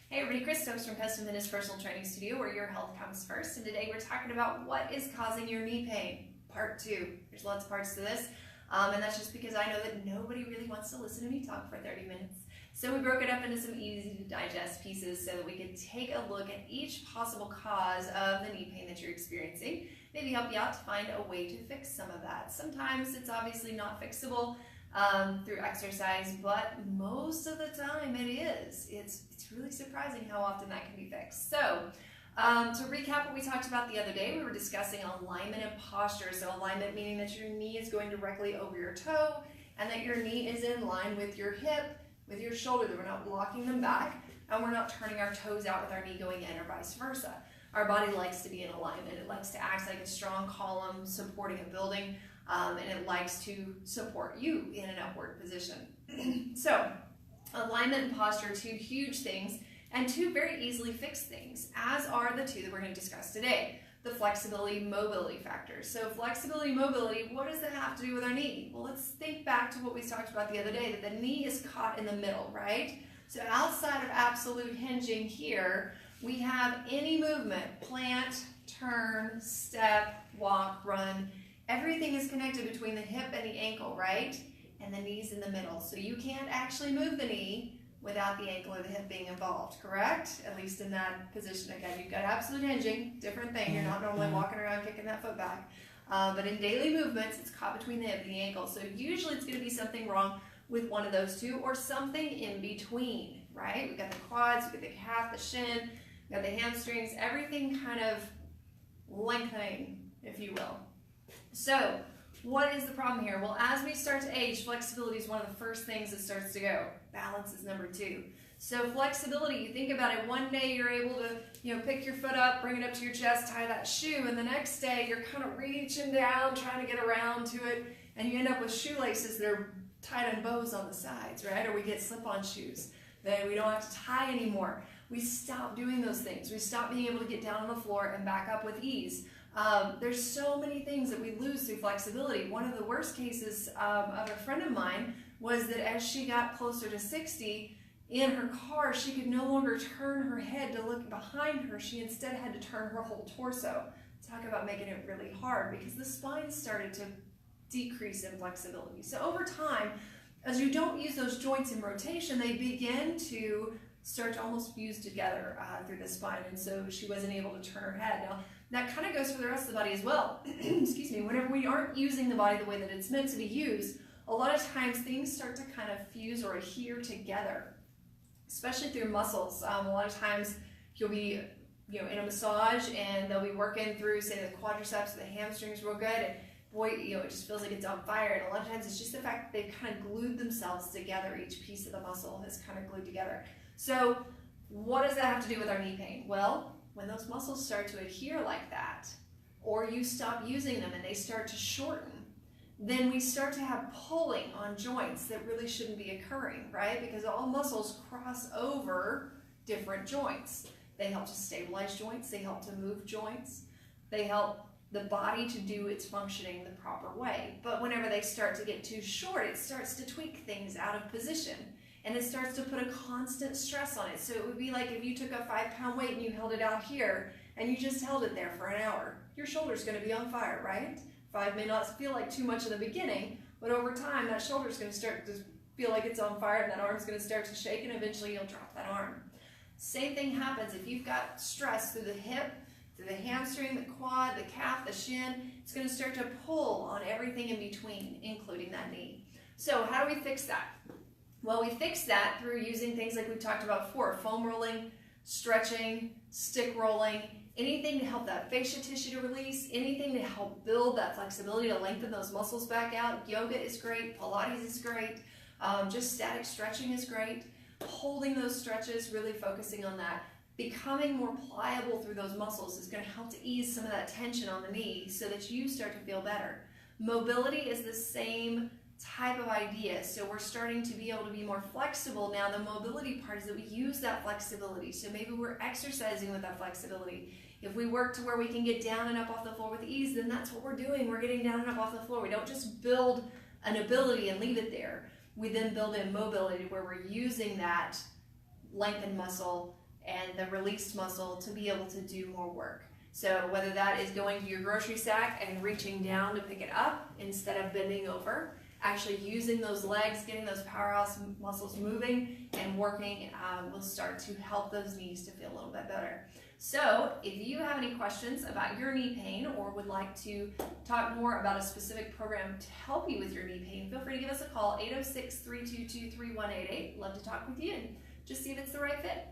Hey everybody, Chris Stokes from Custom Fitness Personal Training Studio, where your health comes first. And today we're talking about what is causing your knee pain, part 2. There's lots of parts to this, and that's just because I know that nobody really wants to listen to me talk for 30 minutes. So we broke it up into some easy to digest pieces so that we could take a look at each possible cause of the knee pain that you're experiencing, maybe help you out to find a way to fix some of that. Sometimes it's obviously not fixable through exercise, but most of the time it is. It's really surprising how often that can be fixed. So to recap what we talked about the other day, we were discussing alignment and posture. So alignment meaning that your knee is going directly over your toe and that your knee is in line with your hip, with your shoulder, that we're not blocking them back and we're not turning our toes out with our knee going in or vice versa. Our body likes to be in alignment. It likes to act like a strong column supporting a building. And it likes to support you in an upward position. So, alignment and posture are two huge things and two very easily fixed things, as are the two that we're going to discuss today, the flexibility mobility factors. So flexibility mobility, what does that have to do with our knee? Well, let's think back to what we talked about the other day, that the knee is caught in the middle, right? So outside of absolute hinging here, we have any movement, plant, turn, step, walk, run. Everything is connected between the hip and the ankle, right? And the knee's in the middle. So you can't actually move the knee without the ankle or the hip being involved, correct? At least in that position. Again, you've got absolute hinging, different thing. You're not normally walking around kicking that foot back. But in daily movements, it's caught between the hip and the ankle. So usually it's going to be something wrong with one of those two or something in between, right? We've got the quads, we've got the calf, the shin, we've got the hamstrings, everything kind of lengthening, if you will. So, what is the problem here? Well, as we start to age, flexibility is one of the first things that starts to go. Balance is number 2. So flexibility, you think about it, one day you're able to, pick your foot up, bring it up to your chest, tie that shoe, and the next day you're kind of reaching down, trying to get around to it, and you end up with shoelaces that are tied in bows on the sides, right? Or we get slip-on shoes that we don't have to tie anymore. We stop doing those things. We stop being able to get down on the floor and back up with ease. There's so many things that we lose through flexibility. One of the worst cases of a friend of mine was that as she got closer to 60, in her car, she could no longer turn her head to look behind her. She instead had to turn her whole torso. Talk about making it really hard because the spine started to decrease in flexibility. So over time, as you don't use those joints in rotation, they begin to start to almost fuse together through the spine, and so she wasn't able to turn her head. Now, that kind of goes for the rest of the body as well. Excuse me. Whenever we aren't using the body the way that it's meant to be used, a lot of times things start to kind of fuse or adhere together, especially through muscles. A lot of times you'll be in a massage and they'll be working through, say, the quadriceps or the hamstrings real good, and boy, it just feels like it's on fire. And a lot of times it's just the fact that they've kind of glued themselves together. Each piece of the muscle is kind of glued together. So what does that have to do with our knee pain? Well, when those muscles start to adhere like that, or you stop using them and they start to shorten, then we start to have pulling on joints that really shouldn't be occurring, right? Because all muscles cross over different joints. They help to stabilize joints, they help to move joints, they help the body to do its functioning the proper way. But whenever they start to get too short, it starts to tweak things out of position. And it starts to put a constant stress on it. So it would be like if you took a 5-pound weight and you held it out here and you just held it there for an hour. Your shoulder's going to be on fire, right? 5 may not feel like too much in the beginning, but over time that shoulder's going to start to feel like it's on fire and that arm's going to start to shake and eventually you'll drop that arm. Same thing happens if you've got stress through the hip, through the hamstring, the quad, the calf, the shin. It's going to start to pull on everything in between, including that knee. So how do we fix that? Well, we fix that through using things like we've talked about before, foam rolling, stretching, stick rolling, anything to help that fascia tissue to release, anything to help build that flexibility to lengthen those muscles back out. Yoga is great, Pilates is great, just static stretching is great. Holding those stretches, really focusing on that. Becoming more pliable through those muscles is going to help to ease some of that tension on the knee so that you start to feel better. Mobility is the same type of idea. So we're starting to be able to be more flexible. Now the mobility part is that we use that flexibility. So maybe we're exercising with that flexibility. If we work to where we can get down and up off the floor with ease, then that's what we're doing. We're getting down and up off the floor. We don't just build an ability and leave it there. We then build in mobility where we're using that lengthened muscle and the released muscle to be able to do more work. So whether that is going to your grocery sack and reaching down to pick it up instead of bending over, actually using those legs, getting those powerhouse muscles moving and working will start to help those knees to feel a little bit better. So if you have any questions about your knee pain or would like to talk more about a specific program to help you with your knee pain, feel free to give us a call, 806-322-3188. Love to talk with you and just see if it's the right fit.